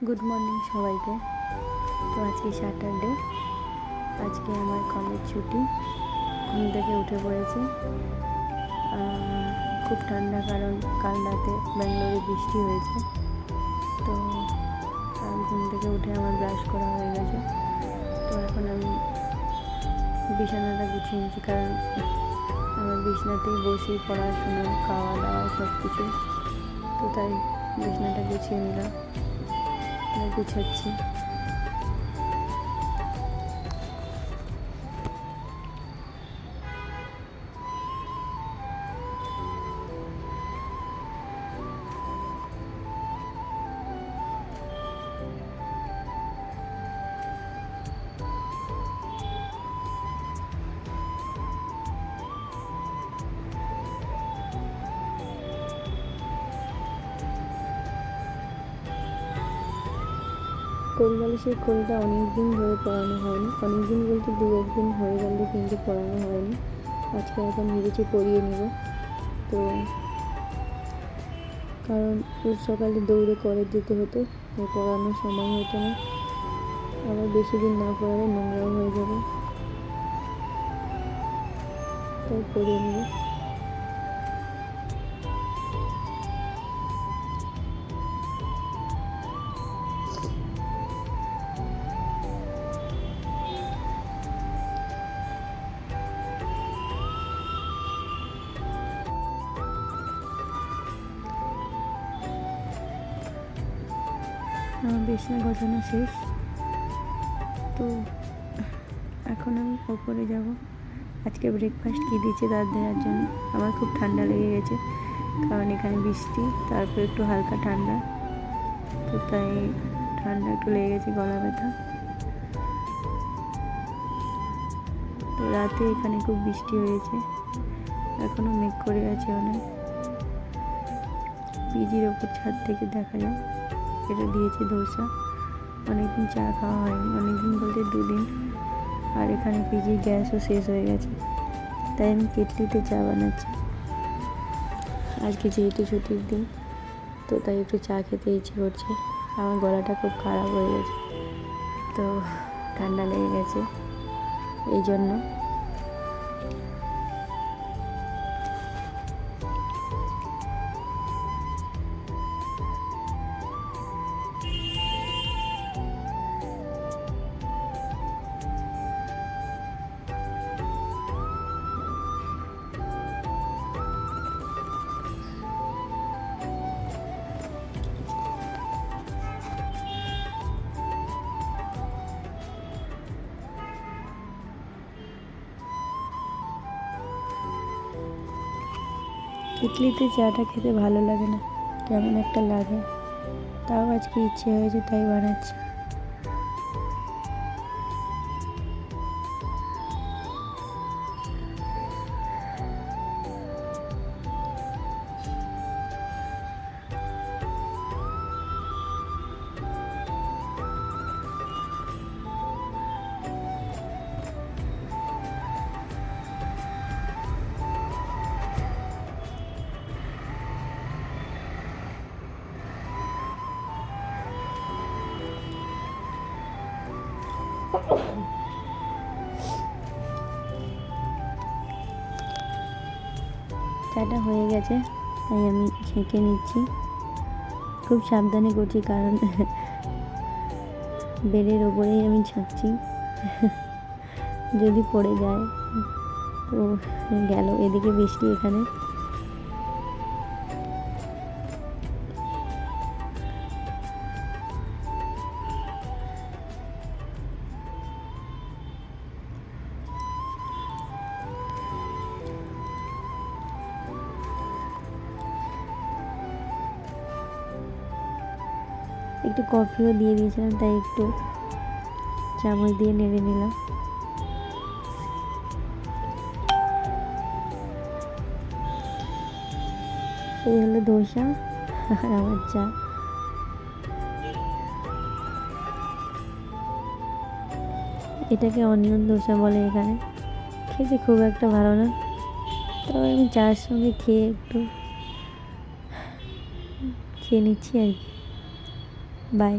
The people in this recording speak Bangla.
গুড মর্নিং সবাইকে। তো আজকে স্যাটারডে, আজকে আমার কলেজ ছুটি। ঘুম থেকে উঠে পড়েছি। খুব ঠান্ডা, কারণ কাল রাতে ব্যাঙ্গালোরে বৃষ্টি হয়েছে। তো ঘুম থেকে উঠে আমার ব্রাশ করা হয়ে গেছে। তো এখন আমি বিছানাটা গুছিয়ে নিচ্ছি, কারণ আমার বিছানাতেই বসি, পড়াশোনা, খাওয়া দাওয়া সব কিছু। তো তাই বিছানাটা গুছিয়ে নিলাম, গুছাচ্ছি। কোল বালিশের খোলটা অনেক দিন ধরে পড়ানো হয়নি, অনেক দিন বলতে 2-1 দিন হয়ে গেল, কিন্তু পড়ানো হয়নি। আজকে এখন ভেবেছি পড়িয়ে নিব। তো কারণ রোজ সকালে দৌড়ে কলেজ যেতে হতো, তাই পড়ানোর সময় হতো না। আবার বেশি দিন না পড়ালে নোংরাও হয়ে যাবে, তাই পড়িয়ে নিব। আমার বিছানা গোছানো শেষ। তো এখন আমি ওপরে যাব। আজকে ব্রেকফাস্ট কী দিচ্ছে তার দেওয়ার জন্য। আমার খুব ঠান্ডা লেগে গেছে, কারণ এখানে বৃষ্টি, তারপর একটু হালকা ঠান্ডা। তো তাই ঠান্ডা একটু লেগে গেছে, গলা ব্যথা। তো রাতে এখানে খুব বৃষ্টি হয়েছে, এখনও মেঘ করে আছে অনেক। পিজির ওপর ছাদ থেকে দেখা যায়। এটা দিয়েছে ধোসা। অনেকদিন চা খাওয়া হয়নি, অনেকদিন বলতে 2 দিন। আর এখানে পিজির গ্যাসও শেষ হয়ে গেছে, তাই আমি কেটলিতে চা বানাচ্ছি। আজকে যেহেতু ছুটির দিন, তো তাই একটু চা খেতে ইচ্ছে করছে। আমার গলাটা খুব খারাপ হয়ে গেছে, তো ঠান্ডা লেগে গেছে এই জন্য। কেটলিতে চাটা খেতে ভালো লাগে না, কেমন একটা লাগে। তাও আজকে ইচ্ছে হয়েছে, তাই বানাচ্ছি। চাটা হয়ে গেছে, তাই আমি ছেঁকে নিচ্ছি। খুব সাবধানে করছি, কারণ বেডের ওপরেই আমি ছাঁকছি। যদি পড়ে যায় তো গেল। এদিকে বৃষ্টি, এখানে একটু কফিও দিয়ে দিয়েছিলাম, তাই একটু চামচ দিয়ে নেড়ে নিলাম। এই হলো ধোসা আর আমার চা। এটাকে অনিয়ন ধোসা বলে এখানে। খেতে খুব একটা ভালো না, তবে আমি চায়ের সঙ্গে খেয়ে একটু খেয়ে নিচ্ছি আর কি। বাই।